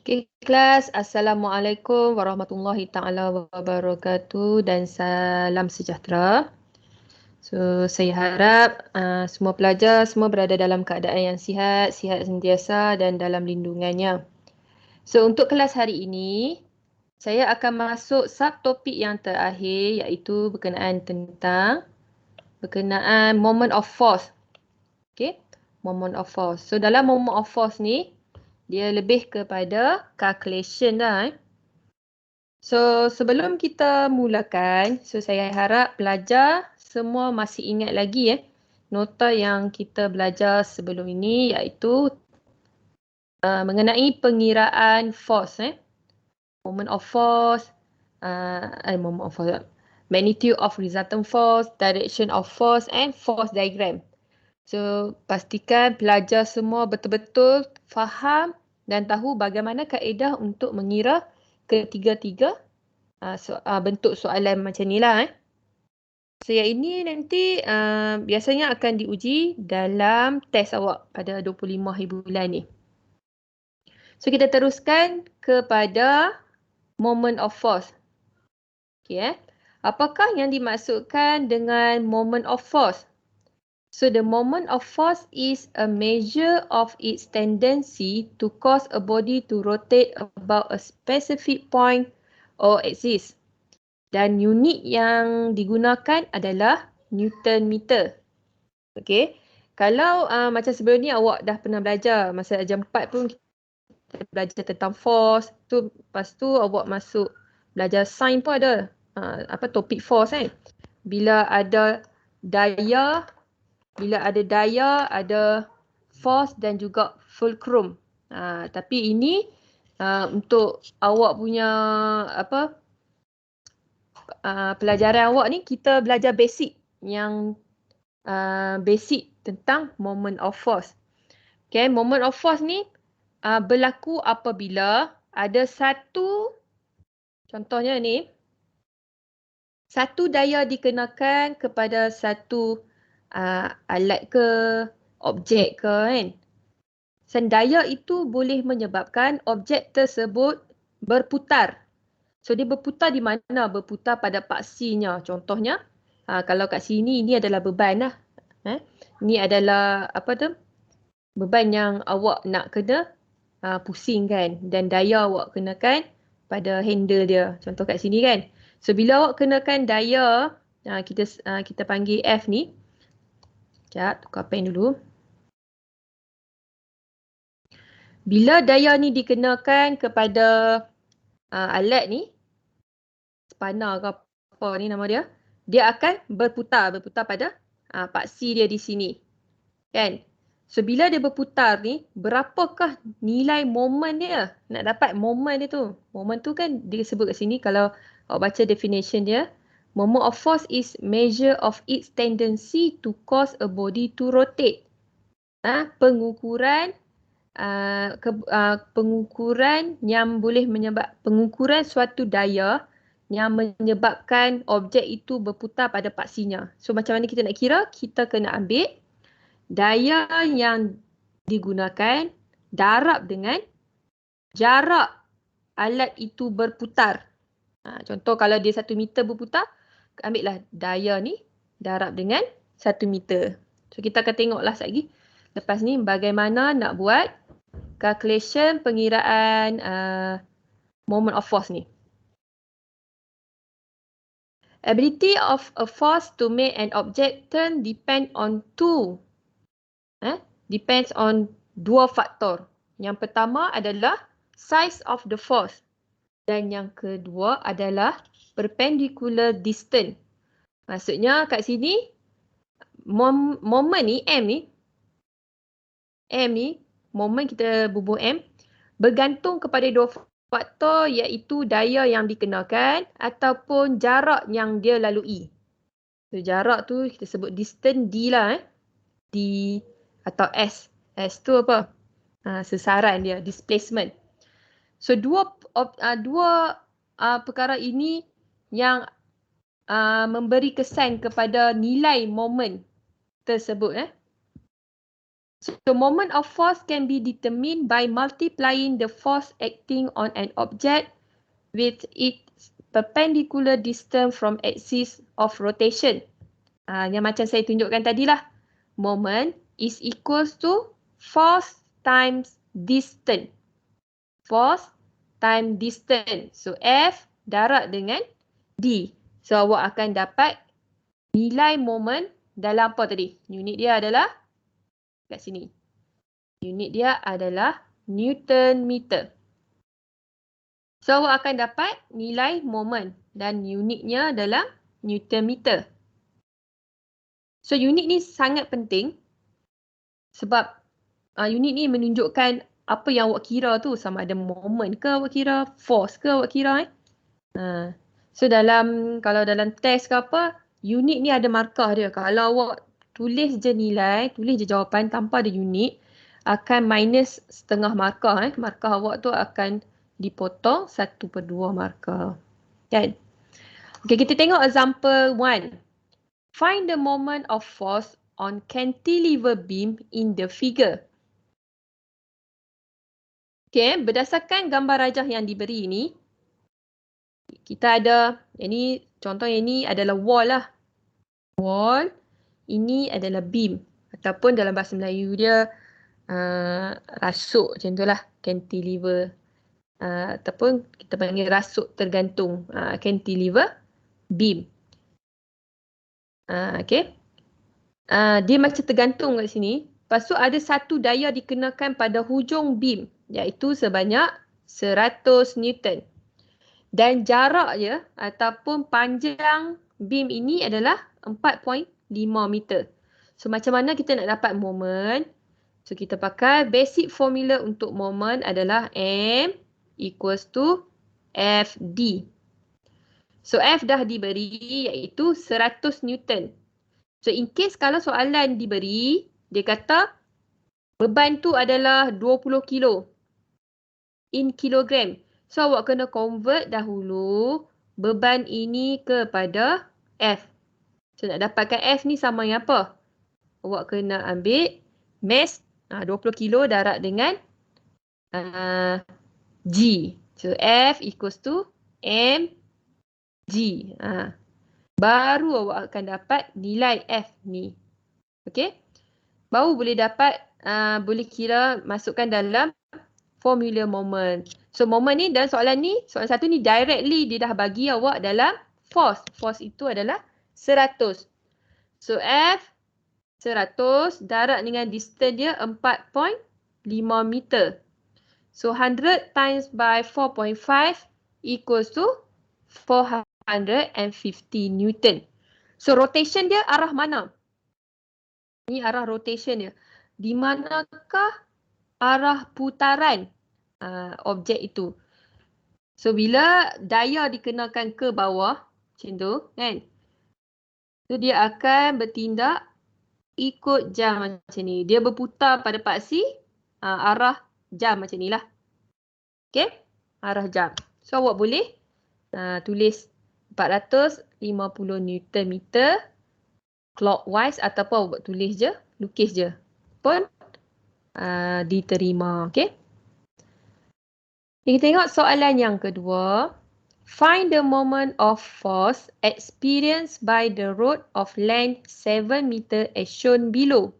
Okay, kelas. Assalamualaikum warahmatullahi taala wabarakatuh dan salam sejahtera. So, saya harap semua pelajar semua berada dalam keadaan yang sihat sentiasa dan dalam lindungannya. So, untuk kelas hari ini, saya akan masuk subtopik yang terakhir iaitu berkenaan moment of force. Okay, moment of force. So, dalam moment of force ni, dia lebih kepada calculation dah. So, sebelum kita mulakan, saya harap pelajar semua masih ingat lagi nota yang kita belajar sebelum ini iaitu mengenai pengiraan force moment of force, magnitude of resultant force, direction of force and force diagram. So, pastikan pelajar semua betul-betul faham dan tahu bagaimana kaedah untuk mengira ketiga-tiga bentuk soalan macam ni lah. So, yang ini nanti biasanya akan diuji dalam test awak pada 25 hari bulan ni. So, kita teruskan kepada moment of force. Okay, apakah yang dimaksudkan dengan moment of force? So, the moment of force is a measure of its tendency to cause a body to rotate about a specific point or axis. Dan unit yang digunakan adalah Newton meter. Okey. Kalau macam sebelum ni awak dah pernah belajar masa jam 4 pun kita belajar tentang force. Lepas tu awak masuk belajar sains pun ada topik force kan. Bila ada daya, ada force dan juga fulcrum. Tapi ini untuk awak punya pelajaran awak ni kita belajar basic yang basic tentang moment of force. Okay, moment of force ni berlaku apabila ada contohnya ni, satu daya dikenakan kepada satu alat ke, objek ke kan. Daya itu boleh menyebabkan objek tersebut berputar. So, dia berputar di mana? Berputar pada paksinya. Contohnya, kalau kat sini, ini adalah beban lah. Ini adalah beban yang awak nak kena pusing kan. Dan daya awak kenakan pada handle dia. Contoh kat sini kan. So, bila awak kenakan daya, kita panggil F ni. Sekejap, tukar pen dulu. Bila daya ni dikenakan kepada alat ni, spanner ke apa ni nama dia, dia akan berputar pada paksi dia di sini. Kan? So, bila dia berputar ni, berapakah nilai moment dia? Nak dapat moment dia tu. Moment tu kan dia sebut kat sini, kalau awak baca definition dia, moment of force is measure of its tendency to cause a body to rotate. Pengukuran yang boleh pengukuran suatu daya yang menyebabkan objek itu berputar pada paksinya. So, macam mana kita nak kira? Kita kena ambil daya yang digunakan darab dengan jarak alat itu berputar. Contoh kalau dia 1 meter berputar, ambillah daya ni darab dengan 1 meter. So, kita akan tengoklah sekejap lagi. Lepas ni bagaimana nak buat calculation pengiraan moment of force ni. Ability of a force to make an object turn depends on dua faktor. Yang pertama adalah size of the force dan yang kedua adalah perpendicular distance. Maksudnya kat sini moment ni M ni moment kita bubuh M bergantung kepada dua faktor iaitu daya yang dikenakan ataupun jarak yang dia lalui. So, jarak tu kita sebut distance D lah. D atau S. S tu apa? Sesaran dia, displacement. So, dua perkara ini yang memberi kesan kepada nilai moment tersebut. So the moment of force can be determined by multiplying the force acting on an object with its perpendicular distance from axis of rotation. Yang macam saya tunjukkan tadi lah. Moment is equals to force times distance. Force times distance. So F darab dengan D. So awak akan dapat nilai moment dalam apa tadi? Unit dia adalah kat sini. Unit dia adalah Newton meter. So awak akan dapat nilai moment dan unitnya adalah Newton meter. So unit ni sangat penting sebab unit ni menunjukkan apa yang awak kira tu, sama ada moment ke awak kira, force ke awak kira. So kalau dalam test ke apa, unit ni ada markah dia. Kalau awak tulis je nilai, tulis je jawapan tanpa ada unit, akan minus setengah markah. Markah awak tu akan dipotong 1/2 markah. Kan? Okay, kita tengok example 1. Find the moment of force on cantilever beam in the figure. Okay, berdasarkan gambar rajah yang diberi ni, kita ada, contoh yang ni adalah wall lah. Wall, ini adalah beam. Ataupun dalam bahasa Melayu dia rasuk macam tu lah, cantilever. Ataupun kita panggil rasuk tergantung, cantilever beam. Okay. Dia macam tergantung kat sini. Lepas tu ada satu daya dikenakan pada hujung beam, iaitu sebanyak 100 Newton. Dan jarak dia ataupun panjang beam ini adalah 4.5 meter. So macam mana kita nak dapat moment? So kita pakai basic formula untuk moment adalah M equals to FD. So F dah diberi iaitu 100 Newton. So in case kalau soalan diberi, dia kata beban tu adalah 20 kilo in kilogram. So awak kena convert dahulu beban ini kepada F. So nak dapatkan F ni sama yang apa? Awak kena ambil mass 20 kilo darab dengan G. So F equals to mg. Baru awak akan dapat nilai F ni. Okay? Baru boleh dapat, boleh kira masukkan dalam formula moment. So moment ni dalam soalan ni, soalan satu ni directly dia dah bagi awak dalam force. Force itu adalah 100. So F 100 darab dengan distance dia 4.5 meter. So 100 times by 4.5 equals to 450 Newton. So rotation dia arah mana? Ini arah rotation dia. Di manakah arah putaran objek itu? So bila daya dikenakan ke bawah macam tu kan, so dia akan bertindak ikut jam macam ni. Dia berputar pada paksi arah jam macam ni lah. Okay, arah jam. So awak boleh tulis 450 Newton meter clockwise ataupun awak tulis je, lukis je pun diterima. Okay. Kita tengok soalan yang kedua. Find the moment of force experienced by the rod of length 7 meter as shown below.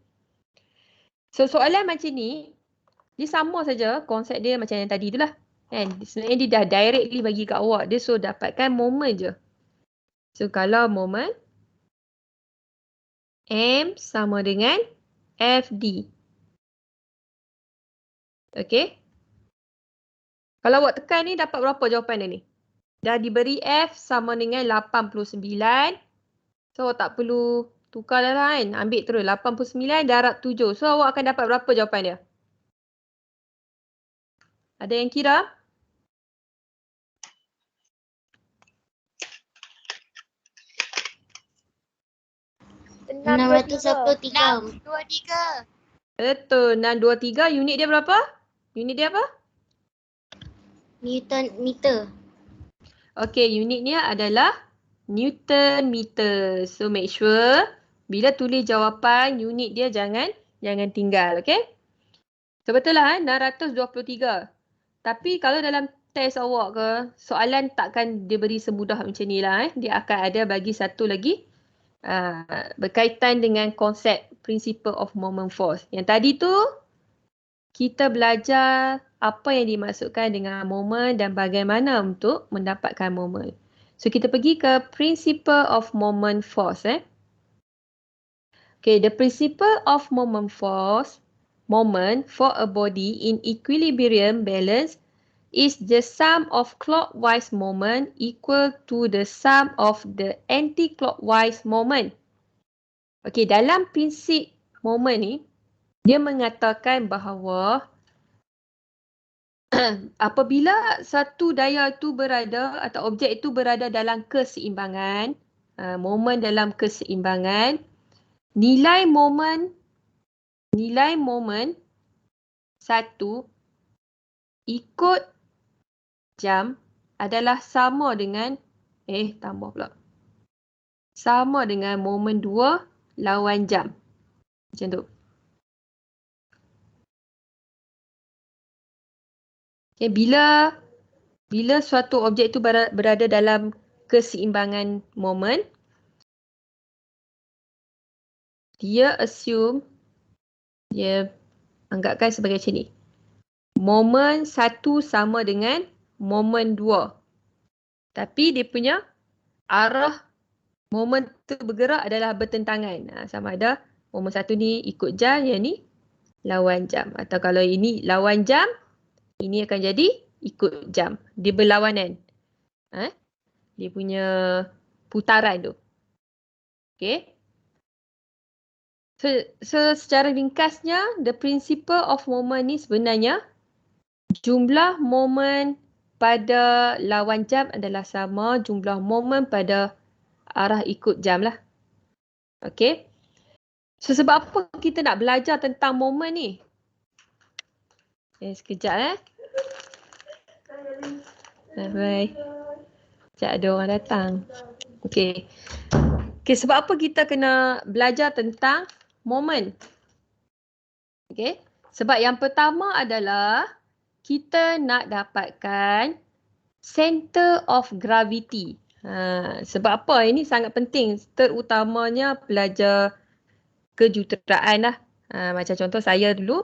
So soalan macam ni, dia sama saja konsep dia macam yang tadi tu lah. Kan? Sebenarnya dia dah directly bagi kat awak. Dia suruh dapatkan moment je. So kalau moment, M sama dengan FD. Okay. Kalau awak tekan ni dapat berapa jawapan dia ni? Dah diberi F sama dengan 89. So awak tak perlu tukar dah lah kan. Ambil terus 89 darab 7. So awak akan dapat berapa jawapan dia? Ada yang kira? $623. Betul. 623. Unit dia berapa? Unit dia apa? Newton meter. Okay, unitnya adalah Newton meter. So make sure bila tulis jawapan unit dia jangan Jangan tinggal, okey? So betul lah 623. Tapi kalau dalam test awak ke, soalan takkan dia beri semudah macam ni lah. Dia akan ada bagi satu lagi berkaitan dengan konsep principle of moment force. Yang tadi tu kita belajar apa yang dimaksudkan dengan moment dan bagaimana untuk mendapatkan moment. So kita pergi ke principle of moment force. Okay, the principle of moment force, moment for a body in equilibrium balance is the sum of clockwise moment equal to the sum of the anti-clockwise moment. Okay, dalam prinsip moment ni, dia mengatakan bahawa apabila satu daya itu berada atau objek itu berada dalam keseimbangan, moment dalam keseimbangan, nilai moment satu ikut jam adalah sama dengan sama dengan moment 2 lawan jam. Macam tu. Okay, bila suatu objek itu berada dalam keseimbangan moment, dia anggapkan sebagai macam ni. Moment 1 sama dengan moment 2. Tapi dia punya arah moment tu bergerak adalah bertentangan. Sama ada moment 1 ni ikut jam, yang ni lawan jam. Atau kalau ini lawan jam, ini akan jadi ikut jam. Dia berlawanan. Dia punya putaran tu. Okay. So secara ringkasnya, the principle of moment ni sebenarnya jumlah moment pada lawan jam adalah sama jumlah moment pada arah ikut jam lah. Okay. So sebab apa kita nak belajar tentang moment ni? Sekejap Bye. Sekejap ada orang datang. Okay. Okay, sebab apa kita kena belajar tentang moment? Okay. Sebab yang pertama adalah kita nak dapatkan center of gravity. Sebab apa? Ini sangat penting. Terutamanya pelajar kejuruteraan lah. Macam contoh saya dulu.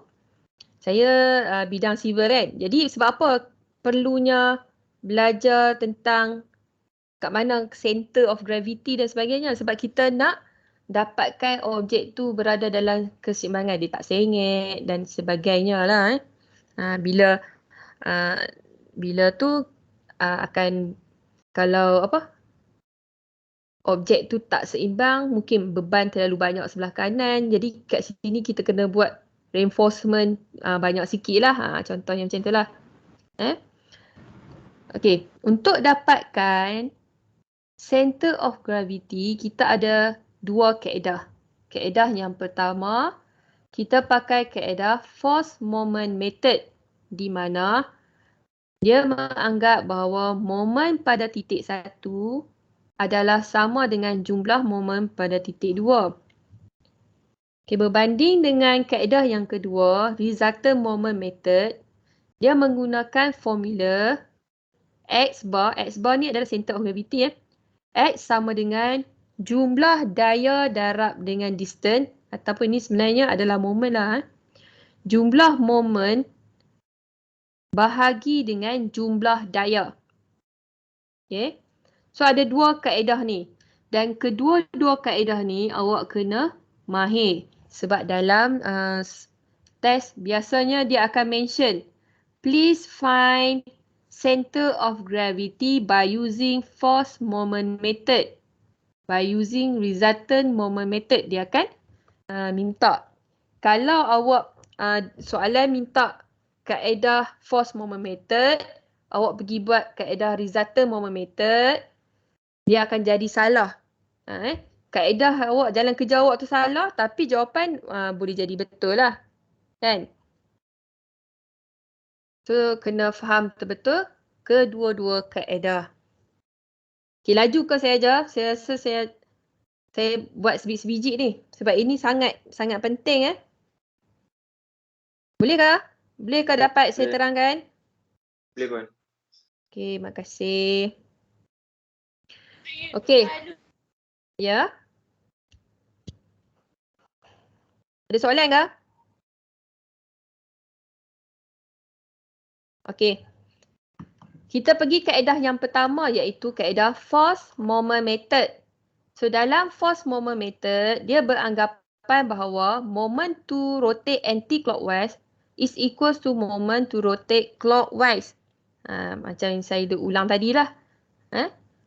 Saya bidang civil kan. Jadi sebab apa perlunya belajar tentang kat mana center of gravity dan sebagainya? Sebab kita nak dapatkan objek tu berada dalam keseimbangan. Dia tak sengit dan sebagainya lah. Bila tu akan, kalau objek tu tak seimbang, mungkin beban terlalu banyak sebelah kanan. Jadi kat sini kita kena buat reinforcement banyak sikit lah. Contohnya macam tu lah. Okay, untuk dapatkan center of gravity, kita ada dua kaedah. Kaedah yang pertama, kita pakai kaedah force moment method, di mana dia menganggap bahawa moment pada titik 1 adalah sama dengan jumlah moment pada titik 2. Okay, berbanding dengan kaedah yang kedua, resultant moment method, dia menggunakan formula X bar ni adalah center of gravity. X sama dengan jumlah daya darab dengan distance, ataupun ini sebenarnya adalah moment lah. Jumlah moment bahagi dengan jumlah daya. Okay. So ada dua kaedah ni. Dan kedua-dua kaedah ni awak kena mahir. Sebab dalam test biasanya dia akan mention, please find center of gravity by using force moment method. By using resultant moment method, dia akan minta. Kalau awak soalan minta kaedah force moment method, awak pergi buat kaedah resultant moment method, dia akan jadi salah. Kaedah awak, jalan kerja awak tu salah, tapi jawapan boleh jadi betul lah. Kan? So, kena faham betul-betul kedua-dua kaedah. Okay, laju ke saya ajar? Saya rasa saya buat sebiji-sebiji ni. Sebab ini sangat penting. Bolehkah? Bolehkah dapat saya Boleh. terangkan? Boleh Puan. Okey, makasih. Okey. Ya. Ada soalan ke? Okey. Kita pergi kaedah yang pertama iaitu kaedah force moment method. So dalam force moment method, dia beranggapan bahawa moment to rotate anti-clockwise is equals to moment to rotate clockwise. Macam yang saya dah ulang tadilah.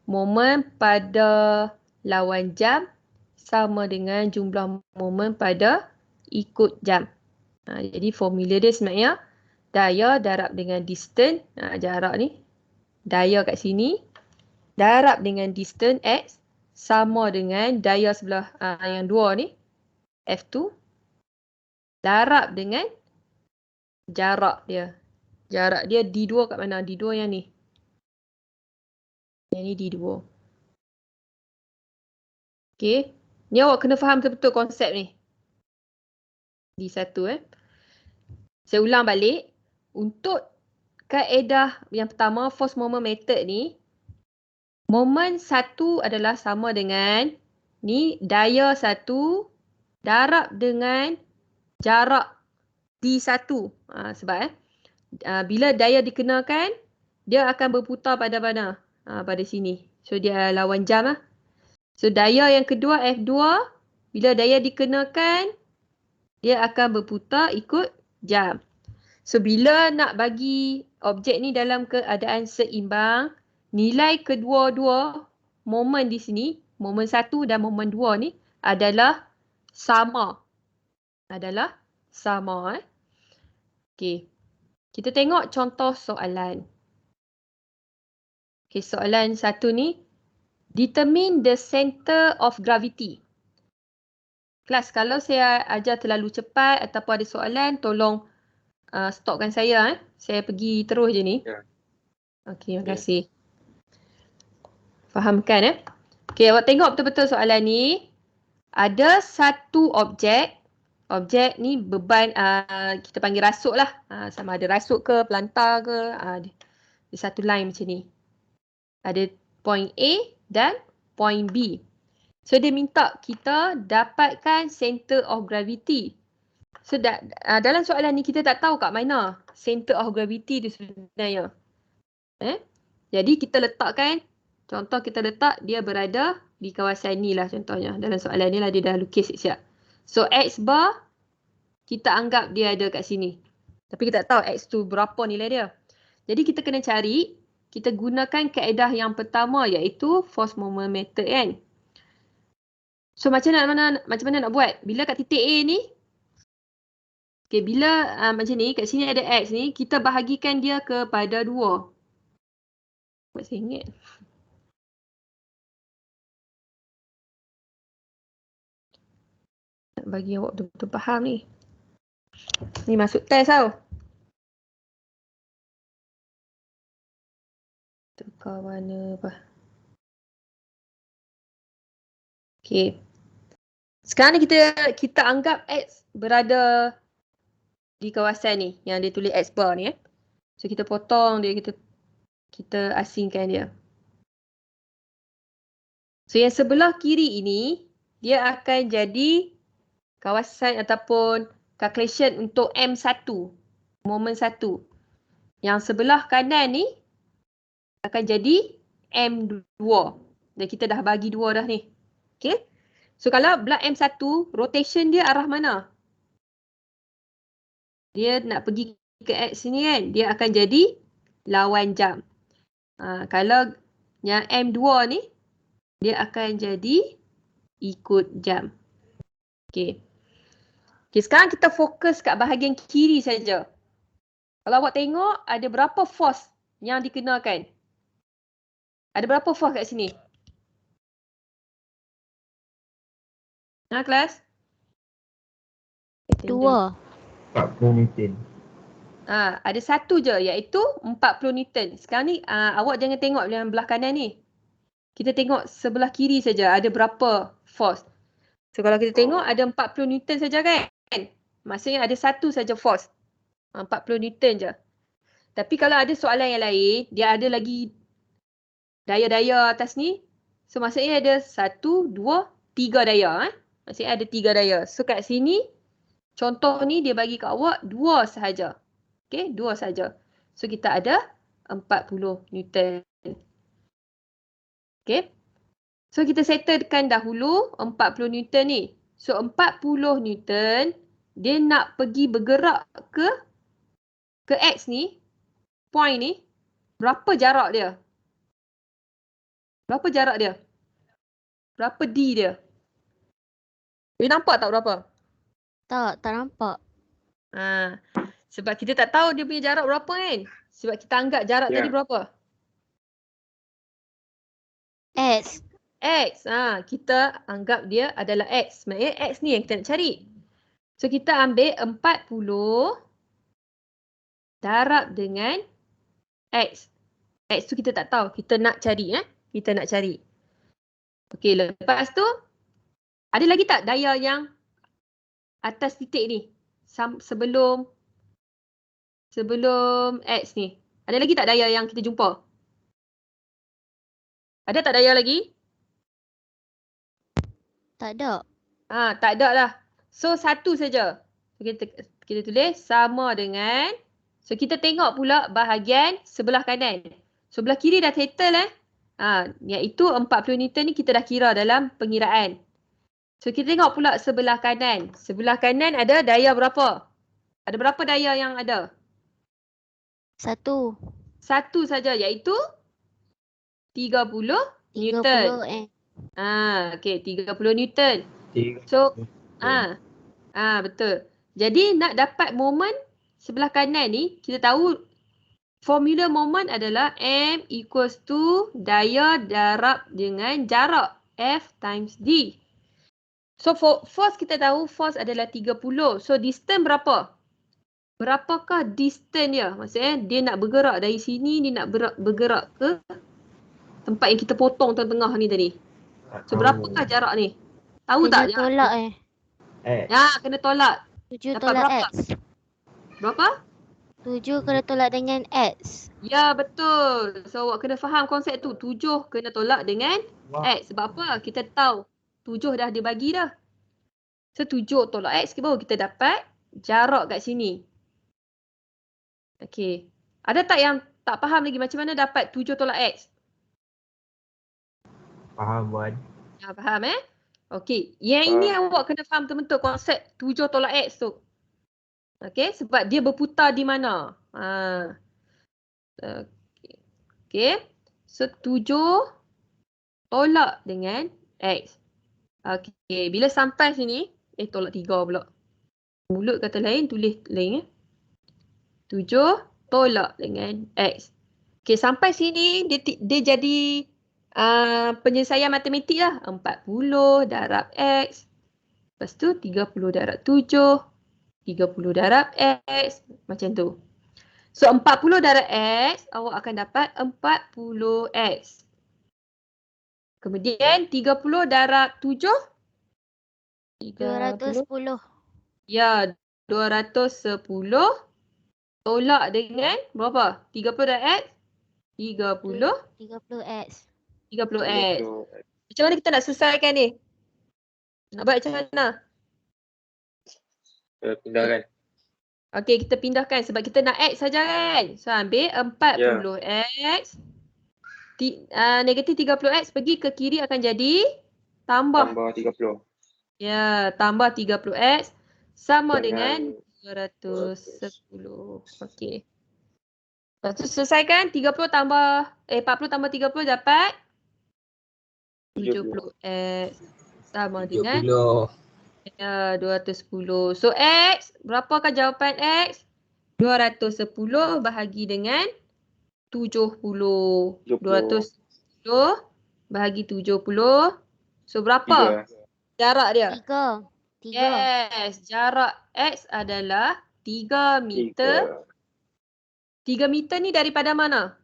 Moment pada lawan jam sama dengan jumlah moment pada ikut jam. Jadi formula dia sebenarnya daya darab dengan distance, jarak ni. Daya kat sini darab dengan distance x sama dengan daya sebelah yang dua ni F2 darab dengan jarak dia. Jarak dia D2 kat mana? D2 yang ni. Yang ni D2. Okey. Ni awak kena faham betul-betul konsep ni. D1 Saya ulang balik. Untuk kaedah yang pertama, force moment method ni, moment 1 adalah sama dengan ni daya 1 darab dengan jarak D1. Sebab bila daya dikenakan, dia akan berputar pada mana? Pada sini. So dia lawan jam lah. So daya yang kedua F2, bila daya dikenakan, dia akan berputar ikut jam. So bila nak bagi objek ni dalam keadaan seimbang, nilai kedua-dua moment di sini, moment 1 dan moment 2 ni adalah sama. Adalah sama. Okey. Kita tengok contoh soalan. Okey, soalan 1 ni. Determine the center of gravity. Kelas, kalau saya ajar terlalu cepat ataupun ada soalan, tolong stopkan saya. Saya pergi terus je ni. Ya. Okey, terima kasih. Fahamkan Okey, awak tengok betul-betul soalan ni. Ada satu objek. Objek ni beban, kita panggil rasuk lah. Sama ada rasuk ke, pelantar ke. Dia satu line macam ni. Ada point A dan point B. So dia minta kita dapatkan center of gravity. So dalam soalan ni kita tak tahu kat mana center of gravity tu sebenarnya. Jadi kita letakkan, contoh kita letak dia berada di kawasan ni lah contohnya. Dalam soalan ni lah dia dah lukis siap. So X bar kita anggap dia ada kat sini. Tapi kita tak tahu X tu berapa nilai dia. Jadi kita kena cari, kita gunakan kaedah yang pertama iaitu force moment method kan. So macam mana nak buat? Bila kat titik A ni, okay, bila macam ni, kat sini ada X ni, kita bahagikan dia kepada 2. Buat saya ingat. Nak bagi awak betul-betul faham ni. Ni masuk test tau. Tukar warna apa. Okay. Sekarang ni kita anggap X berada di kawasan ni. Yang dia tulis X bar ni. So kita potong dia, kita asingkan dia. So yang sebelah kiri ini, dia akan jadi kawasan ataupun calculation untuk M1. Moment 1. Yang sebelah kanan ni akan jadi M2. Dan kita dah bagi 2 dah ni. Okay. So kalau belah M1, rotation dia arah mana? Dia nak pergi ke X sini kan? Dia akan jadi lawan jam. Kalau yang M2 ni, dia akan jadi ikut jam. Okay. Okay, sekarang kita fokus kat bahagian kiri saja. Kalau awak tengok, ada berapa force yang dikenakan? Ada berapa force kat sini? Kelas? 2. 40 Newton. Ada satu je iaitu 40 Newton. Sekarang ni awak jangan tengok yang belah kanan ni. Kita tengok sebelah kiri saja ada berapa force. So kalau kita tengok ada 40 Newton saja kan? Maksudnya ada satu saja force. 40 Newton je. Tapi kalau ada soalan yang lain, dia ada lagi daya-daya atas ni. So maksudnya ada 1, 2, 3 daya. Maksudnya ada 3 daya. So kat sini, contoh ni dia bagi kat awak 2 sahaja. Okay, 2 sahaja. So kita ada 40 Newton. Okay. So kita settlekan dahulu 40 Newton ni. So 40 Newton, dia nak pergi bergerak ke X ni, point ni, berapa jarak dia? Berapa jarak dia? Berapa D dia? Boleh nampak tak berapa? Tak nampak. Ha, sebab kita tak tahu dia punya jarak berapa kan? Sebab kita anggap jarak tadi berapa? X. X. Ha, kita anggap dia adalah X. Maksudnya X ni yang kita nak cari. So kita ambil 40 darab dengan X. X tu kita tak tahu. Kita nak cari. Kita nak cari. Okey, lepas tu ada lagi tak daya yang atas titik ni? Sebelum X ni. Ada lagi tak daya yang kita jumpa? Ada tak daya lagi? Tak ada. Tak ada lah. So, satu saja. Kita tulis sama dengan. So, kita tengok pula bahagian sebelah kanan. Sebelah kiri dah settle iaitu 40 Newton ni kita dah kira dalam pengiraan. So, kita tengok pula sebelah kanan. Sebelah kanan ada daya berapa? Ada berapa daya yang ada? 1. Satu saja iaitu 30 Newton. 30 okey, 30 Newton. 30 So, Newton. betul. Jadi nak dapat moment sebelah kanan ni, kita tahu formula moment adalah M equals to daya darab dengan jarak F times D. So force kita tahu force adalah 30. So distance berapa? Berapakah distance dia? Maksudnya dia nak bergerak dari sini, dia nak bergerak ke tempat yang kita potong tengah-tengah ni tadi. So berapakah jarak ni? Tahu kena tak? Tolak Kena tolak. 7 Dapat tolak berapa? X. Berapa? 7 kena tolak dengan X. Ya, betul. So awak kena faham konsep tu. 7 kena tolak dengan X. Sebab apa? Kita tahu 7 dah dia bagi dah. So 7 tolak X baru kita dapat jarak kat sini. Okey. Ada tak yang tak faham lagi macam mana dapat 7 tolak X? Faham, Wan. Faham Okey. Yang ini awak kena faham betul-betul konsep 7 tolak X tu. Okey. Sebab dia berputar di mana. Okey. So 7 tolak dengan X. Okey. Bila sampai sini. Tolak 3 pula. Mulut kata lain, tulis lain 7 tolak dengan X. Okey, sampai sini dia jadi penyelesaian matematik lah. 40 darab X. Lepas tu 30 darab 7. 30 darab X. Macam tu. So 40 darab X, awak akan dapat 40X. Kemudian 30 darab 7. 210. Ya, 210 tolak dengan berapa? 30 darab X? 30X. 30X. Macam mana kita nak selesaikan ni? Nak buat macam mana? Pindahkan. Okey, kita pindahkan sebab kita nak X saja kan? So ambil 40X. Negatif 30X pergi ke kiri akan jadi tambah 30. Ya, tambah 30X sama dengan 210. Okey. Lepas tu selesaikan 30 tambah 40 tambah 30 dapat 70X sama dengan 210. So X, berapakah jawapan X? 210 bahagi dengan 70. 210 bahagi 70. So berapa? 3. Jarak dia? 3. Yes, jarak X adalah 3 meter. 3 meter ni daripada mana?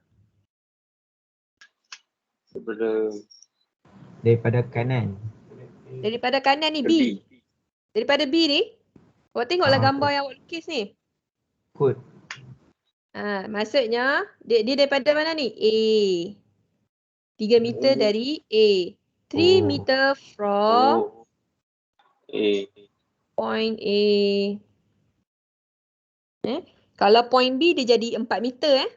Daripada kanan. Daripada kanan ni B. Daripada B ni. Awak tengoklah gambar yang awak lukis ni. Kod. Maksudnya dia daripada mana ni? A. 3 meter dari A. 3 meter from point A. Kalau point B dia jadi 4 meter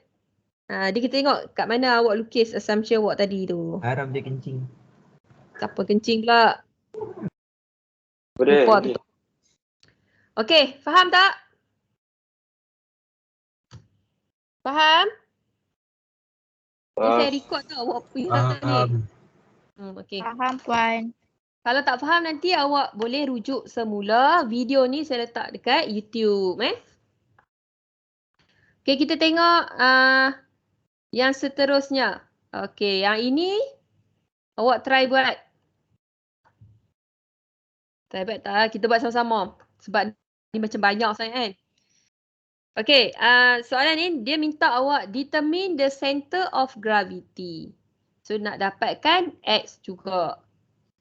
dia kita tengok kat mana awak lukis assumption awak tadi tu. Harap dia kencing. Siapa kencing pula? Boleh. Lupa tu. Okey, faham tak? Faham? Ni saya record tau awak punya ni. Okey. Faham Puan. Kalau tak faham nanti awak boleh rujuk semula. Video ni saya letak dekat YouTube. Okey, kita tengok yang seterusnya. Okey, yang ini awak try buat. Try buat tak? Kita buat sama-sama. Sebab ni macam banyak sangat kan. Okey, soalan ni dia minta awak determine the center of gravity. So nak dapatkan X juga.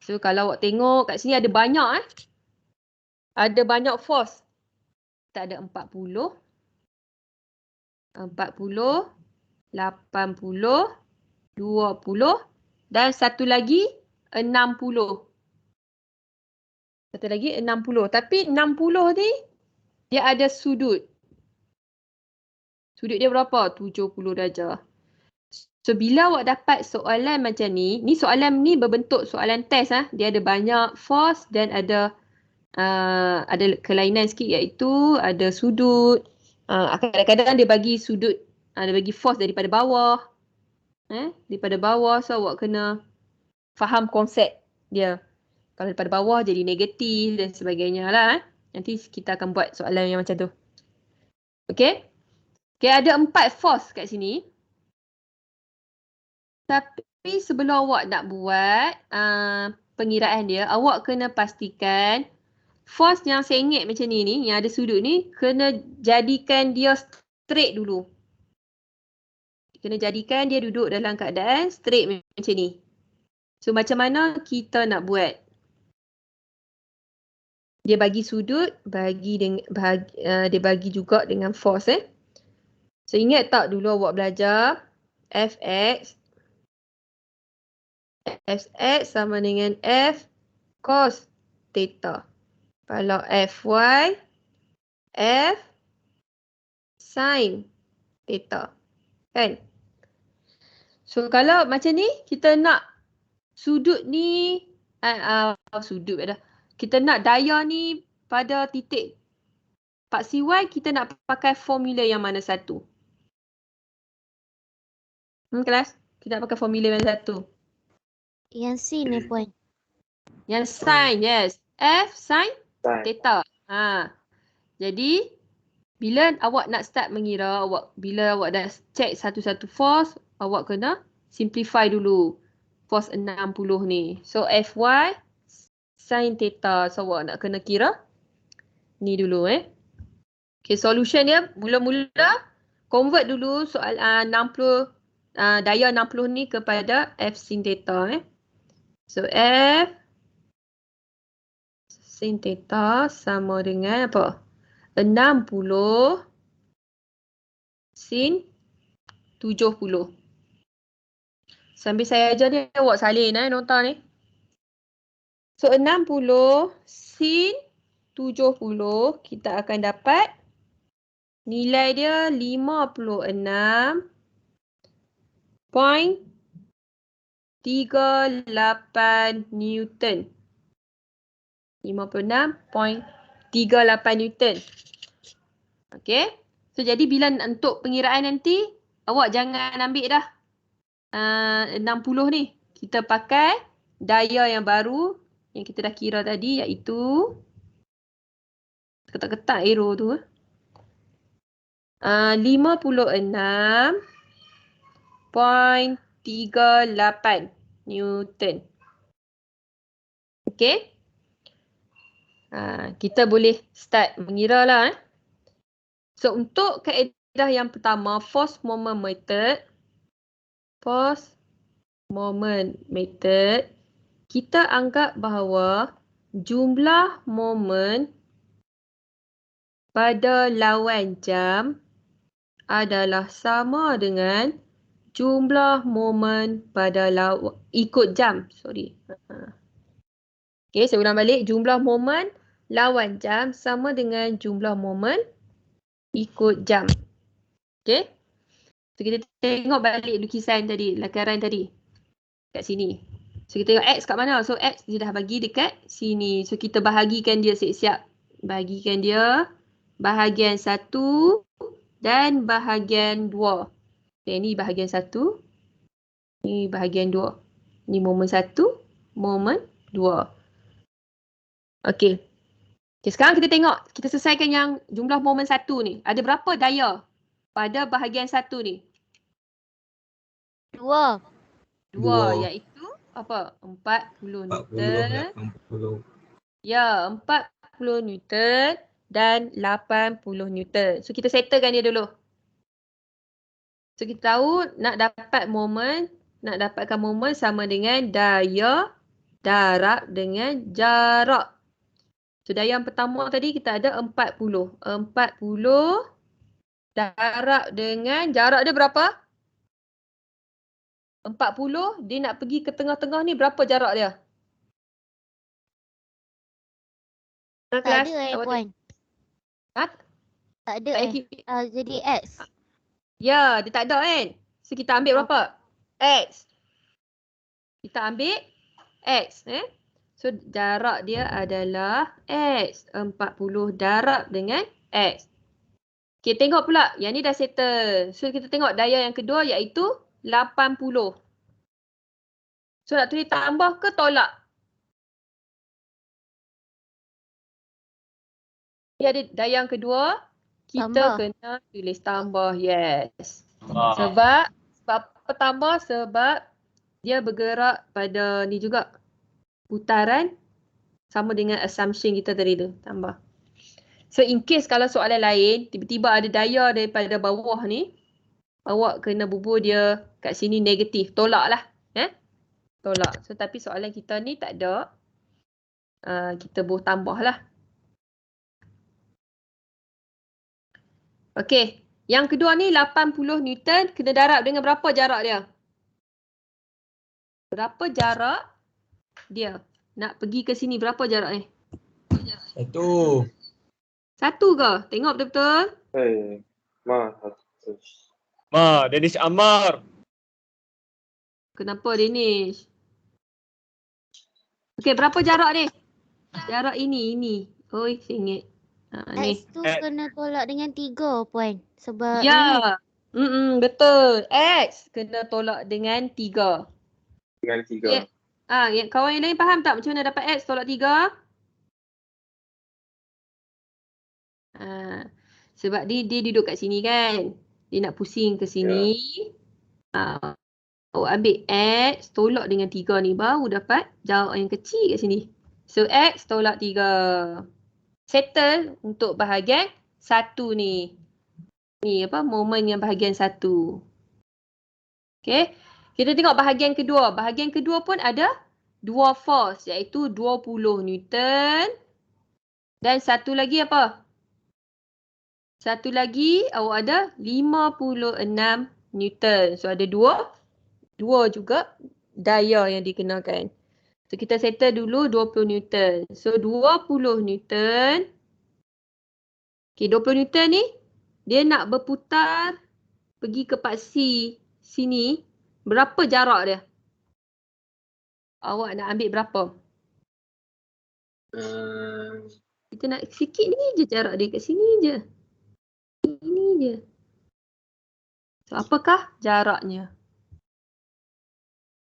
So kalau awak tengok kat sini ada banyak Ada banyak force. Kita ada 40, 80, 80, 20 dan satu lagi 60. Satu lagi 60. Tapi 60 ni dia ada sudut. Sudut dia berapa? 70 darjah. So bila awak dapat soalan macam ni soalan ni berbentuk soalan test Dia ada banyak force dan ada kelainan sikit iaitu ada sudut. Kadang-kadang dia bagi sudut, dia bagi force daripada bawah. Daripada bawah, so awak kena faham konsep dia. Kalau daripada bawah jadi negatif dan sebagainya lah. Nanti kita akan buat soalan yang macam tu. Okay? Okay, ada 4 force kat sini. Tapi sebelum awak nak buat pengiraan dia, awak kena pastikan force yang sengit macam ni, yang ada sudut ni, kena jadikan dia straight dulu. Kena jadikan dia duduk dalam keadaan straight macam ni. So macam mana kita nak buat? Dia bagi sudut, dia bagi juga dengan force. So ingat tak dulu awak belajar Fx sama dengan F cos theta. Kalau Fy, F sin theta. Kan? So kalau macam ni, kita nak sudut ni, sudut dah. Kita nak daya ni pada titik Pak CY, kita nak pakai formula yang mana satu? Kelas? Kita nak pakai formula yang satu? Yang C ni Puan. Yang sin, yes. F sin theta. Jadi, bila awak nak start mengira, bila awak dah check satu-satu force, awak kena simplify dulu force 60 ni. So, Fy sin theta. So, awak nak kena kira ni dulu Okay, solution dia mula-mula convert dulu soal 60 daya 60 ni kepada F sin theta So F sin theta sama dengan apa? 60 sin 70. Sambil saya ajar ni awak salin nota ni. So 60 sin 70 kita akan dapat nilai dia 56.38 Newton. 56.38 Newton. Okay. So jadi bila untuk pengiraan nanti, awak jangan ambil dah 60 ni. Kita pakai daya yang baru yang kita dah kira tadi iaitu ketak-ketak arrow tu 56.38 Newton. Okay. Kita boleh start mengira lah. So untuk kaedah yang pertama, force moment method. Force moment method. Kita anggap bahawa jumlah moment pada lawan jam adalah sama dengan jumlah momen pada ikut jam. Okey, saya ulang balik. Jumlah momen lawan jam sama dengan jumlah momen ikut jam. Okey. So, kita tengok balik lukisan tadi, lakaran tadi. Kat sini. So, kita tengok X kat mana? So, X dia dah bagi dekat sini. So, kita bahagikan dia siap-siap. Bahagikan dia bahagian 1 dan bahagian 2. Ini bahagian 1. Ini bahagian 2. Ini momen 1, momen 2. Okey. Okay, sekarang kita tengok. Kita selesaikan yang jumlah momen 1 ni. Ada berapa daya pada bahagian 1 ni? 2. 2, iaitu apa? 40 Newton. 80. Ya, 40 Newton dan 80 Newton. So, kita settlekan dia dulu. So, kita tahu nak dapatkan momen sama dengan daya darab dengan jarak. So, daya yang pertama tadi kita ada 40. 40 darab dengan jarak dia berapa? 40, dia nak pergi ke tengah-tengah ni berapa jarak dia? Tak ada puan. Ha? Tak ada jadi X. Ya, dia tak ada kan? So, kita ambil berapa? X. Kita ambil X. So, jarak dia adalah X. 40 darab dengan X. Okay, tengok pula. Yang ni dah settle. So, kita tengok daya yang kedua iaitu 80. So, nak tulis tambah ke tolak? Ya, daya yang kedua, kita kena tulis tambah. Yes. Sebab apa tambah? Sebab dia bergerak pada ni juga. Putaran sama dengan assumption kita tadi tu. Tambah. So, in case kalau soalan lain, tiba-tiba ada daya daripada bawah ni, awak kena bubur dia kat sini negatif. Tolak lah. Tolak. So, tapi soalan kita ni tak ada. Kita boleh tambah lah. Okey. Yang kedua ni 80 Newton kena darab dengan berapa jarak dia? Berapa jarak dia? Nak pergi ke sini berapa jarak ni? 1. 1 ke? Tengok betul-betul. Dennis Ammar. Kenapa Danish? Okey, berapa jarak ni? Jarak ini. Oi, saya ingat. Ni. X tu kena tolak dengan 3 puan. Sebab ya. Betul. X kena tolak dengan 3. Dengan 3. Yang kawan yang lain faham tak macam mana dapat X tolak 3? Sebab dia duduk kat sini kan. Dia nak pusing ke sini. Awak ambil X tolak dengan 3 ni baru dapat jarak yang kecil kat sini. So X tolak 3. Settle untuk bahagian 1 ni. Ni momen yang bahagian 1. Okey. Kita tengok bahagian kedua. Bahagian kedua pun ada 2 force iaitu 20 Newton. Dan satu lagi apa? Satu lagi awak ada 56 Newton. So ada 2 juga daya yang dikenakan. So kita settle dulu 20 Newton. So 20 Newton. Okay, 20 Newton ni dia nak berputar pergi ke paksi sini. Berapa jarak dia? Awak nak ambil berapa? Kita nak sikit ni je jarak dia kat sini je. Ini je. So apakah jaraknya?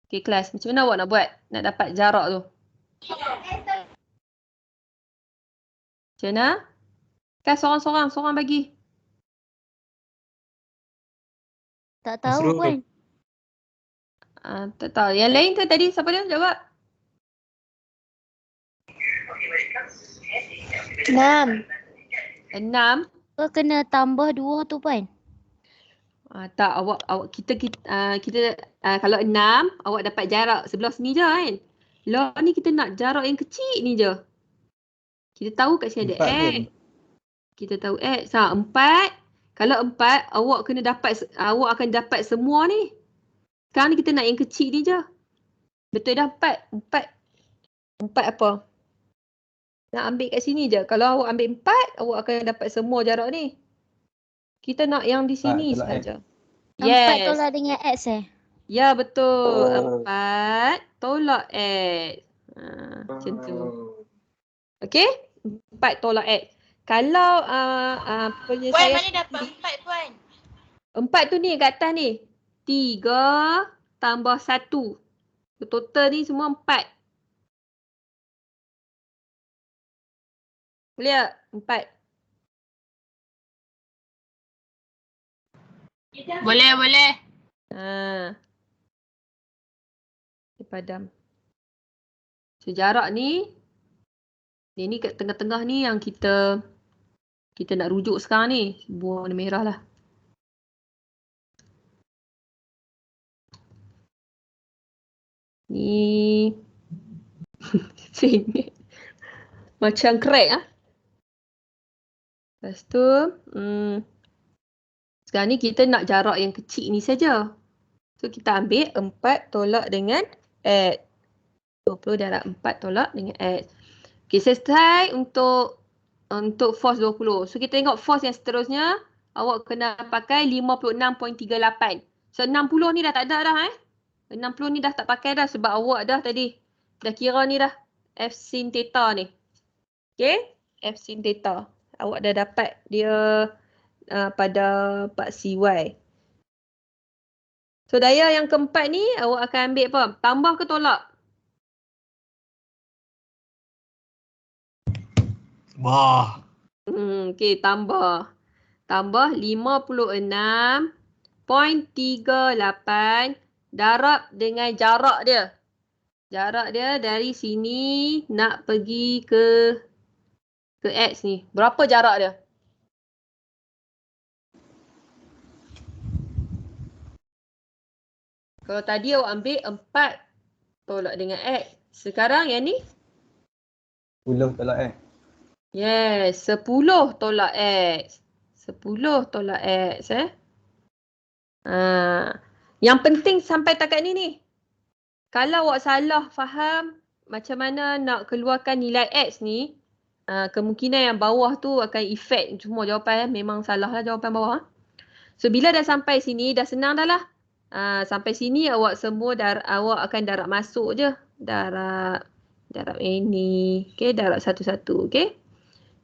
Okay kelas, macam mana awak nak buat? Nak dapat jarak tu? Macam mana? Kan seorang bagi. tak tahu puan. Tak tahu. Yang lain tu tadi siapa dia jawab? 6. 6. Kena tambah 2 tu puan. Tak, awak kita kalau 6 awak dapat jarak sebelah sini je kan. Lah ni kita nak jarak yang kecil ni je. Kita tahu kat sini ada X. Kita tahu X. 4. Kalau 4, awak akan dapat semua ni. Sekarang ni kita nak yang kecil ni je. Betul dah 4. 4 apa? Nak ambil kat sini je. Kalau awak ambil 4, awak akan dapat semua jarak ni. Kita nak yang di sini saja. 4 Yes. tolak dengan X Ya, betul. Oh. 4 tolak X. Macam tu. Okey? 4 tolak X. Kalau Puan, penyelesaian mana dapat 4, Puan? 4 tu ni kat atas ni. 3 tambah 1. Total ni semua 4. Boleh tak? 4. Boleh. Dia padam. So, jarak ni kat tengah-tengah ni yang kita nak rujuk sekarang ni. Buang warna merah lah. Ni macam crack ah. Lepas tu sekarang ni kita nak jarak yang kecil ni saja. So kita ambil 4 tolak dengan X. 20 darab 4 tolak dengan X. Okey, selesai untuk force 20. So kita tengok force yang seterusnya. Awak kena pakai 56.38. So 60 ni dah tak ada dah 60 ni dah tak pakai dah sebab awak dah tadi dah kira ni dah F sin theta ni. Okey, F sin theta. Awak dah dapat dia pada part CY. So daya yang keempat ni awak akan ambil apa? Tambah ke tolak? Wah. Okey, tambah. Tambah 56.38 darab dengan jarak dia. Jarak dia dari sini nak pergi ke X ni. Berapa jarak dia? Kalau tadi awak ambil 4 tolak dengan X. Sekarang yang ni? 10 tolak X. Yes, 10 tolak X. 10 tolak X Yang penting sampai takat ni. Kalau awak salah faham macam mana nak keluarkan nilai X ni, kemungkinan yang bawah tu akan efek semua jawapan. Memang salah lah jawapan bawah. So bila dah sampai sini, dah senang dah lah. Sampai sini awak semua awak akan darab masuk je. Darab ini. Okay, darab satu-satu. Okay.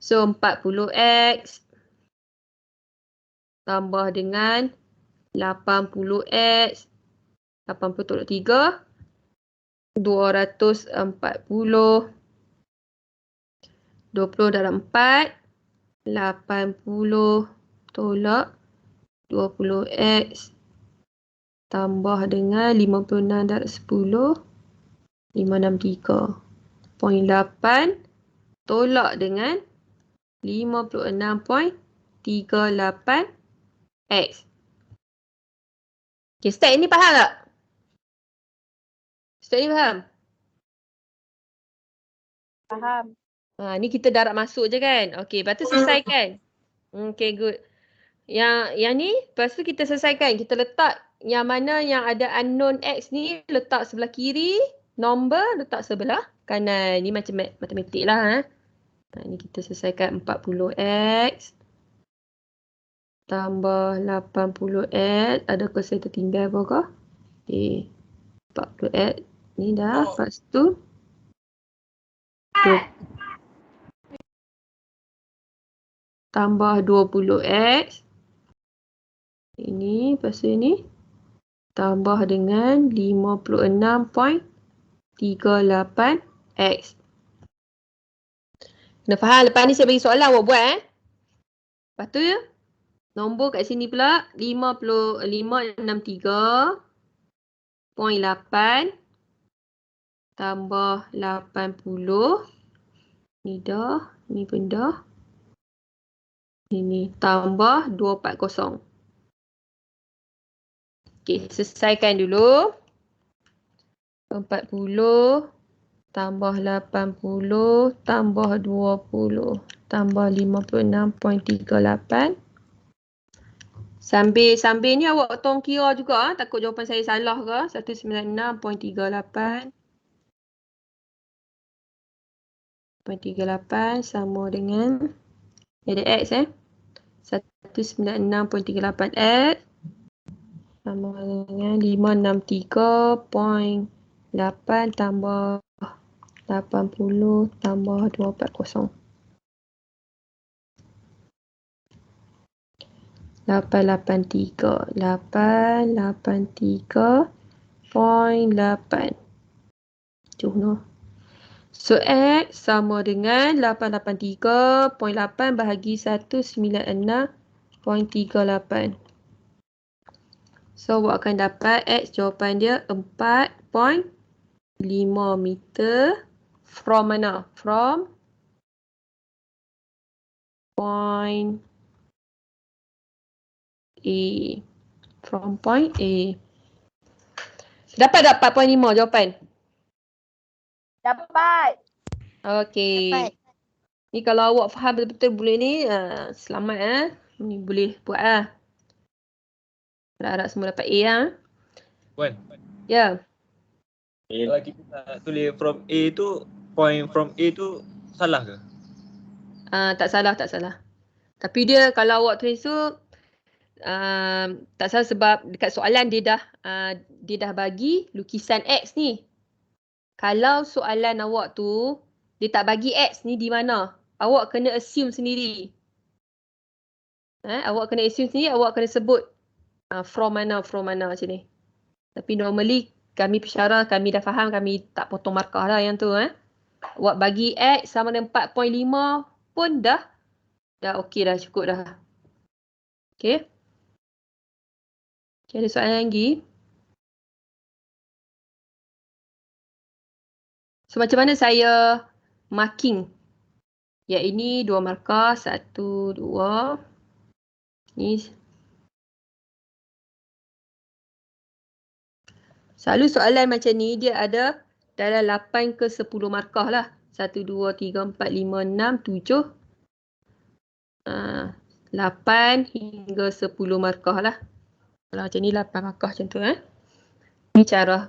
So 40X tambah dengan 80X. 80 tolak 3. 240. 20 darab 4. 80 tolak 20X. Tambah dengan 56 darab 10. 563.8 tolak dengan 56.38X. Okay, step ni faham tak? Step ni faham? Faham. Ni kita darab masuk je kan? Okay, lepas tu selesaikan. Okay, good. Yang ni, lepas tu kita selesaikan. Kita letak yang mana yang ada unknown X ni, letak sebelah kiri. Nombor letak sebelah kanan. Ni macam matematik lah. Ni kita selesaikan 40X. Tambah 80X. Adakah saya tertinggal apakah? Okay. 40X. Ni dah. Lepas tu. Tambah 20X. Ini. Lepas tu ini. Tambah dengan 56.38X. Kena faham. Lepas ni saya bagi soalan awak buat. Lepas tu nombor kat sini pula 563.8 tambah 80. Ni dah. Ni pun dah. Ini tambah 240. Okey, selesaikan dulu. 40 tambah 80 tambah 20 tambah 56.38. Sambil ni awak tolong kira juga, takut jawapan saya salah ke. 196.38 sama dengan ada X 196.38 X sama dengan 563.8 tambah 80 tambah 240. 883.8. Cuh. So X sama dengan 883.8 bahagi 196.38. So awak akan dapat X jawapan dia 4.5 meter from mana? From point A. From point A. Dapat 4.5 jawapan? Dapat. Okey. Dapat. Ni kalau awak faham betul-betul boleh ni, selamat Ni boleh buat lah. Harap-harap semua dapat A lah. Puan, Ya. kalau kita nak tulis from A tu, point from A tu salah ke? Tak salah. Tapi dia kalau awak tulis tu tak salah sebab dekat soalan dia dah bagi lukisan X ni. Kalau soalan awak tu dia tak bagi X ni di mana, awak kena assume sendiri. Awak kena assume sendiri, awak kena sebut from mana macam ni. Tapi normally kami pensyarah, kami dah faham, kami tak potong markah lah yang tu. Awak bagi X sama dengan 4.5 pun dah okey dah, cukup dah. Okey. Okay, ada soalan lagi? So macam mana saya marking? Ya ini 2 markah, 1, 2. Ni selalu soalan macam ni dia ada dalam 8 ke 10 markah lah. 1, 2, 3, 4, 5, 6, 7. 8 hingga 10 markah lah. Kalau macam ni 8 markah macam tu. Ni cara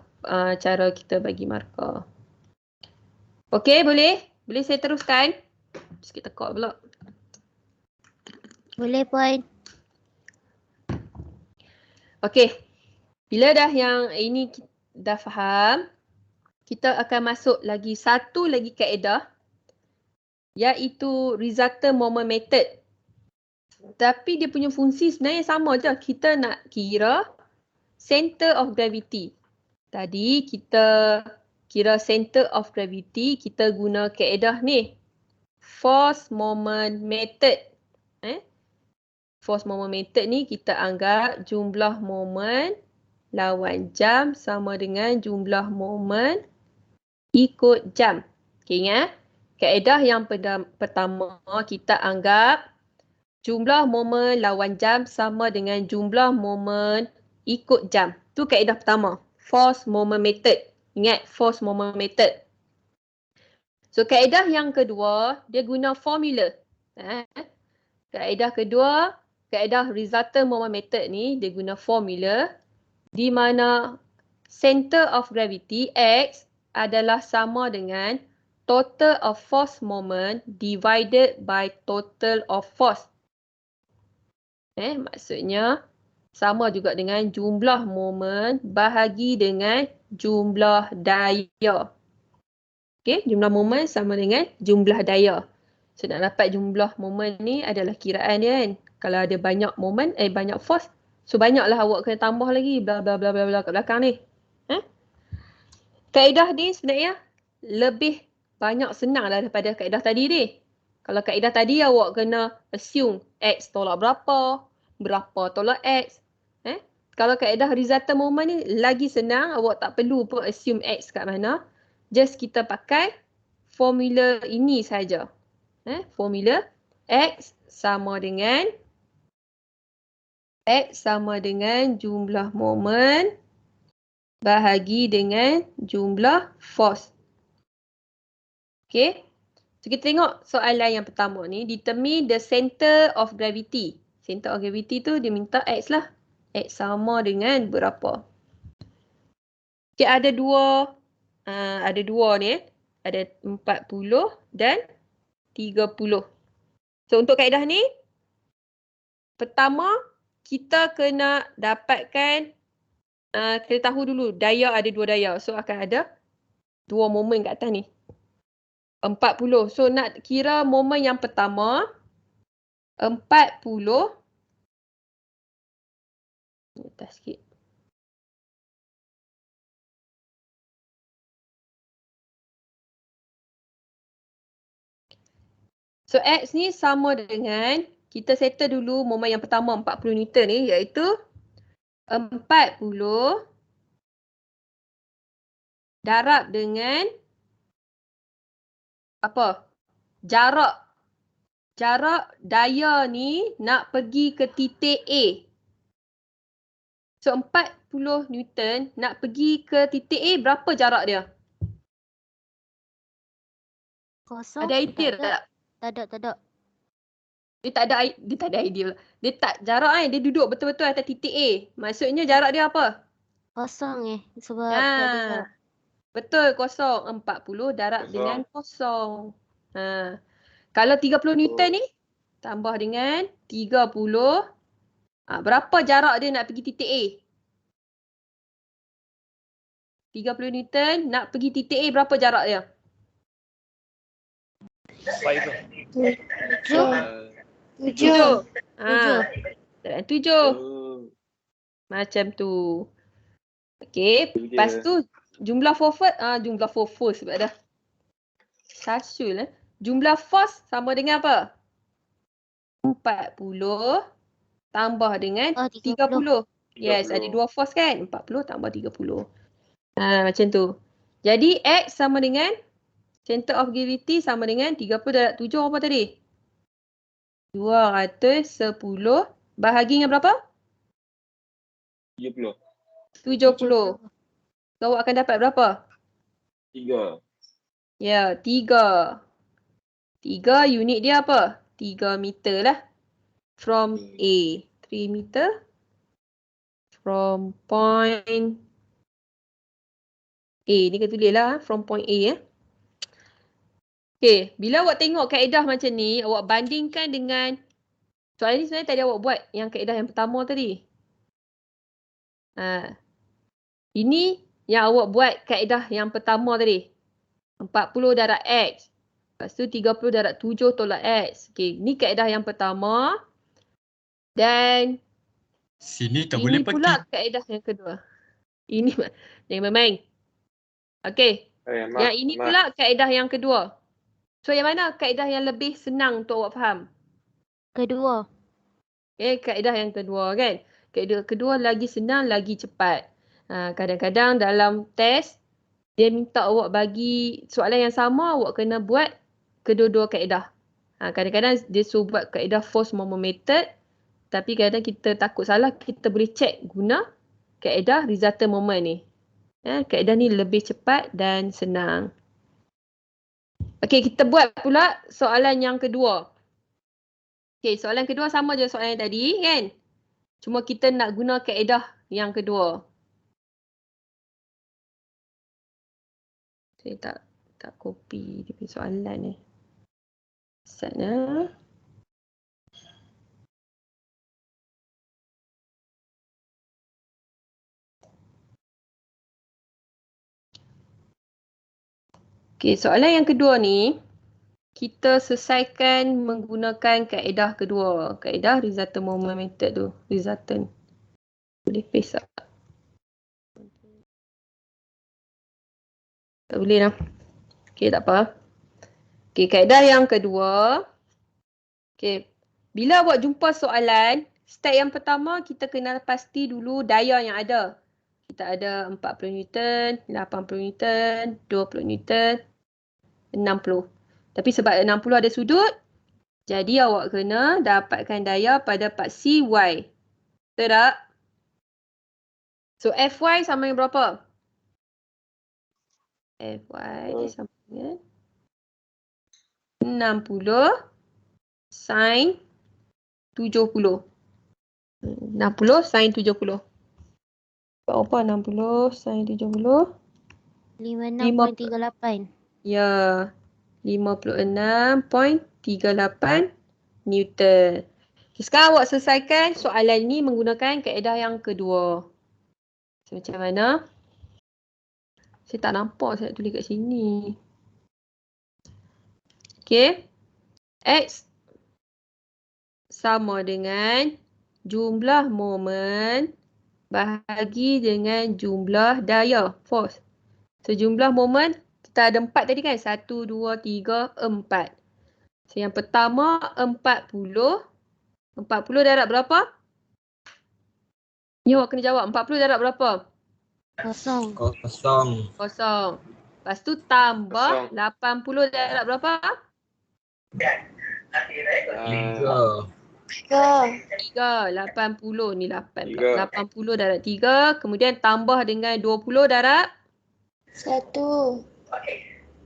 kita bagi markah. Okey, boleh? Boleh saya teruskan? Sikit tekak pula. Boleh Puan. Okey. Bila dah yang ini dah faham, kita akan masuk lagi satu lagi kaedah, iaitu resultant moment method. Tapi dia punya fungsi sebenarnya sama je. Kita nak kira center of gravity. Tadi kita kira center of gravity, kita guna kaedah ni. Force moment method. Force moment method ni kita anggap jumlah moment lawan jam sama dengan jumlah moment ikut jam. Okay, ingat? Kaedah yang pertama kita anggap jumlah moment lawan jam sama dengan jumlah moment ikut jam. Tu kaedah pertama. Force moment method. Ingat, force moment method. So kaedah yang kedua, dia guna formula. Kaedah kedua, kaedah resultant moment method ni, dia guna formula di mana center of gravity X adalah sama dengan total of force moment divided by total of force. Maksudnya sama juga dengan jumlah moment bahagi dengan jumlah daya. Okey, jumlah moment sama dengan jumlah daya. So nak dapat jumlah moment ni adalah kiraan dia kan. Kalau ada banyak moment, banyak force, so banyaklah awak kena tambah lagi bla bla bla bla bla kat belakang ni. Kaedah ni sebenarnya lebih banyak senang daripada kaedah tadi ni. Kalau kaedah tadi awak kena assume X tolak berapa tolak X. Kalau kaedah resultant moment ni lagi senang, awak tak perlu pun assume X kat mana. Just kita pakai formula ini saja. Formula X sama dengan jumlah moment bahagi dengan jumlah force. Okay. So kita tengok soalan yang pertama ni. Determine the center of gravity. Center of gravity tu dia minta X lah. X sama dengan berapa? Okay, ada dua ni. Ada 40 dan 30. So untuk kaedah ni, pertama kita kena dapatkan, kita tahu dulu daya ada dua daya. So akan ada dua momen kat atas ni. 40. So nak kira momen yang pertama, 40. Atas sikit. So X ni sama dengan, kita settle dulu momen yang pertama 40 Newton ni, iaitu 40 darab dengan apa? Jarak daya ni nak pergi ke titik A. So 40 Newton nak pergi ke titik A, berapa jarak dia? Kosong. Ada idea tak? Tak ada. Dia tak ada idea. Dia tak jarak kan, dia duduk betul-betul atas titik A. Maksudnya jarak dia apa? Kosong sebab tak ada jarak. Betul, kosong. 40 darab dengan kosong. Kalau 30 Newton ni tambah dengan 30. Berapa jarak dia nak pergi titik A? 30 Newton nak pergi titik A, berapa jarak dia? 7. 7. Macam tu. Okey, lepas tu jumlah force sebab dah sasul. Jumlah force sama dengan apa? 40 tambah dengan 30. Yes, ada dua force kan? 40 tambah 30. Macam tu. Jadi X sama dengan center of gravity sama dengan 30 darab 7 apa tadi? 210 bahagi dengan berapa? 70. 70. Kau akan dapat berapa? 3. Ya, 3. 3 unit dia apa? 3 meter lah. From A. 3 meter. From point A. Ni kita tulis lah. From point A. Okay. Bila awak tengok kaedah macam ni, awak bandingkan dengan soalan ni sebenarnya tadi awak buat yang kaedah yang pertama tadi. Ini yang awak buat kaedah yang pertama tadi. 40 darab X. Lepas tu 30 darab 7 tolak X. Okay, ni kaedah yang pertama. Dan sini tak ini boleh pula pakai. kaedah yang kedua. Ini jangan main-main. Okay. Yang ini pula kaedah yang kedua. So yang mana kaedah yang lebih senang untuk awak faham? Kedua. Okay, kaedah yang kedua kan. Kaedah kedua lagi senang, lagi cepat. Kadang-kadang dalam test, dia minta awak bagi soalan yang sama, awak kena buat kedua-dua kaedah. Kadang-kadang dia suruh buat kaedah force moment method, tapi kadang kita takut salah, kita boleh check guna kaedah resultant moment ni. Kaedah ni lebih cepat dan senang. Okey, kita buat pula soalan yang kedua. Okey, soalan kedua sama je soalan yang tadi kan? Cuma kita nak guna kaedah yang kedua. Saya tak copy dia punya soalan ni. Sana. Okey, soalan yang kedua ni kita selesaikan menggunakan kaedah kedua. Kaedah resultant moment method tu. Resultant. Boleh paste tak? Tak boleh lah. Okey, tak apa. Okey, kaedah yang kedua. Okey, bila awak jumpa soalan, step yang pertama kita kena pasti dulu daya yang ada. Kita ada 40 Newton, 80 Newton, 20 Newton, 60. Tapi sebab 60 ada sudut, jadi awak kena dapatkan daya pada part CY. Betul tak? So FY sama dengan berapa? FY sama dengan sin 70. 60 sin 70. Berapa 60 sin 70? 56.38. Ya, 56.38 Newton. Okay, sekarang awak selesaikan soalan ni menggunakan kaedah yang kedua. So, macam mana? Saya tak nampak saya nak tulis kat sini. Okay. X sama dengan jumlah momen bahagi dengan jumlah daya, force. So, jumlah momen kita ada 4 tadi kan? 1, 2, 3, 4. So, yang pertama 40. 40 darab berapa? Ni awak kena jawab. 40 darab berapa? Kosong. Kosong. Kosong. Lepas tu tambah 80 darab berapa? 3. 3. 80 ni 8 pula. 80 darab 3. Kemudian tambah dengan 20 darab 1.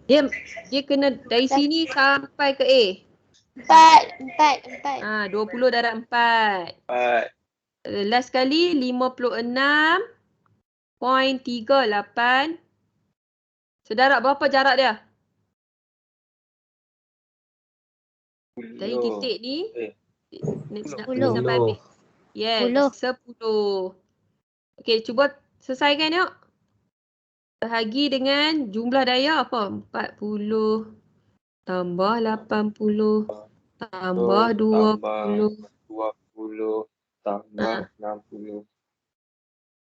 Dia kena dari sini sampai ke A. 4. 20 darab 4. Last kali 56.38. So darab berapa jarak dia? Dari titik ni nak pergi sampai habis. Yes, 10. Okey, cuba selesaikan tengok. Bahagi dengan jumlah daya apa? 40 tambah 80 tambah 20 tambah 60.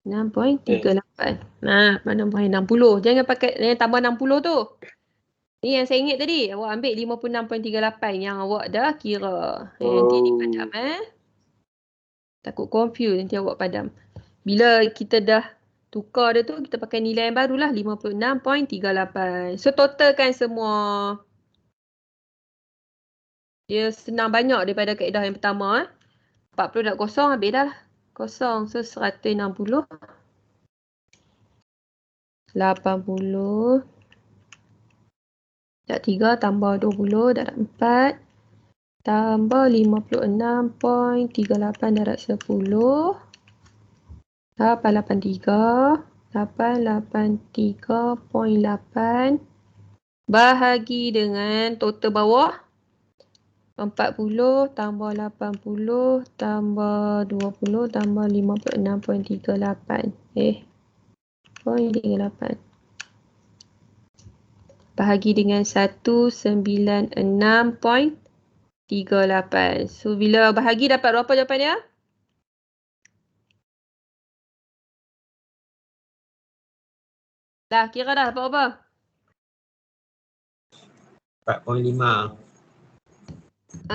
6.38. Nah, mana boleh 60. Jangan tambah 60 tu. Ni yang saya ingat tadi. Awak ambil 56.38 yang awak dah kira. Nanti ni padam Takut confuse nanti awak padam. Bila kita dah tukar dia tu, kita pakai nilai yang barulah 56.38. So totalkan semua. Dia senang banyak daripada kaedah yang pertama. 40 darab kosong habis dah lah. Kosong. So 160. 80 darab 3 tambah 20 darab 4 tambah 56.38 darab 10 883.8 bahagi dengan total bawah 40 tambah 80 tambah 20 tambah 56.38 0.38 bahagi dengan 196.38. So bila bahagi dapat berapa jawapan dia? Dah kira dah dapat berapa? 4.5.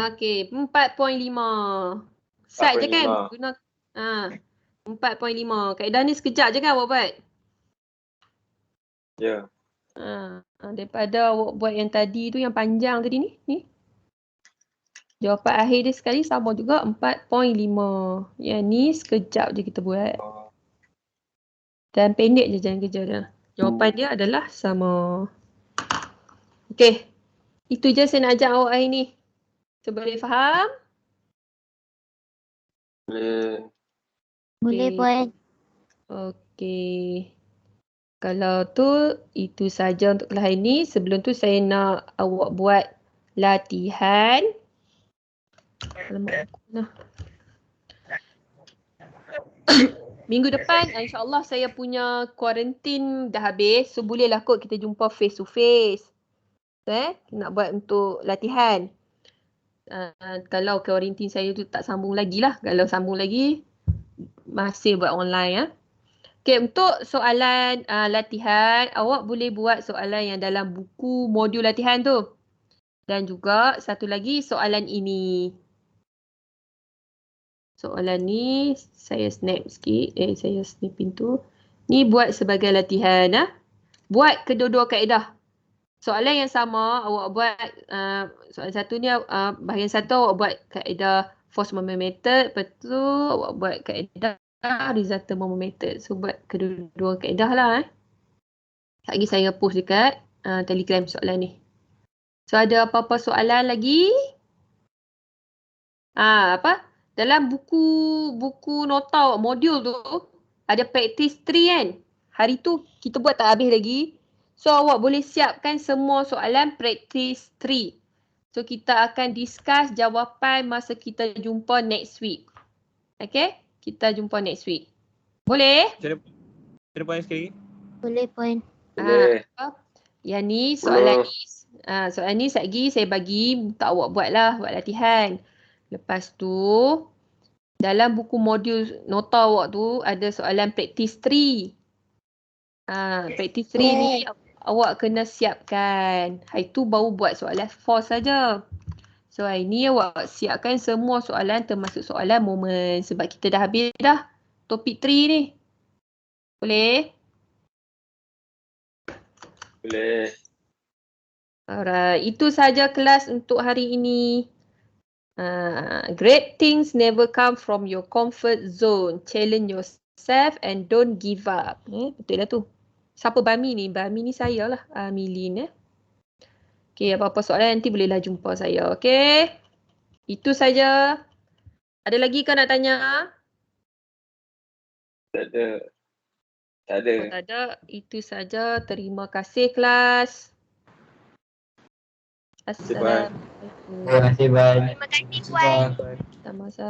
Okey, 4.5. Set je kan? Guna 4.5. Kaedah ni sekejap je kan awak buat? Ya. Daripada awak buat yang tadi tu, yang panjang tadi ni. Jawapan akhir dia sekali sama juga 4.5. Yang ni sekejap je kita buat. Dan pendek je jalan kerja dia. Jawapan dia adalah sama. Okey. Itu je saya nak ajak awak hari ni. So boleh faham? Boleh puan. Okey. Kalau tu, itu saja untuk kelas hari ni. Sebelum tu saya nak awak buat latihan. Alamak, nah. Minggu depan, insyaAllah saya punya kuarantin dah habis. So bolehlah kot kita jumpa face to face. Nak buat untuk latihan. Kalau kuarantin saya tu tak sambung lagi lah. Kalau sambung lagi, masih buat online Okay, untuk soalan latihan, awak boleh buat soalan yang dalam buku modul latihan tu. Dan juga satu lagi soalan ini. Soalan ni saya snap sikit. Saya snapin tu. Ni buat sebagai latihan. Buat kedua-dua kaedah. Soalan yang sama awak buat, soalan satu ni bahagian satu awak buat kaedah force moment method. Lepas tu awak buat kaedah resultant moment method. So buat kedua-dua kaedah lah. Lagi saya post dekat Telegram soalan ni. So ada apa-apa soalan lagi? Apa? Dalam buku nota modul tu ada practice 3 kan? Hari tu kita buat tak habis lagi. So awak boleh siapkan semua soalan practice 3. So kita akan discuss jawapan masa kita jumpa next week. Okay? Kita jumpa next week. Boleh? Kena point sekali lagi. Boleh point. Boleh. Yang ni soalan ni. Soalan ni lagi saya bagi untuk awak buatlah, buat latihan. Lepas tu dalam buku modul nota awak tu ada soalan practice 3. Practice 3 ni awak kena siapkan. Hari tu baru buat soalan 4 saja. So hari ni awak siapkan semua soalan termasuk soalan moment sebab kita dah habis dah topik 3 ni. Boleh? Boleh. Alright, itu saja kelas untuk hari ini. Great things never come from your comfort zone. Challenge yourself and don't give up. Betul lah tu. Siapa Bami ni? Bami ni saya lah. Milin . Okay, apa-apa soalan nanti bolehlah jumpa saya. Okay. Itu saja. Ada lagi kau nak tanya? Tak ada. Tak ada. Oh, tak ada. Itu saja. Terima kasih kelas. Assalamualaikum. Terima kasih, Ban. Terima kasih Puan. Sama-sama.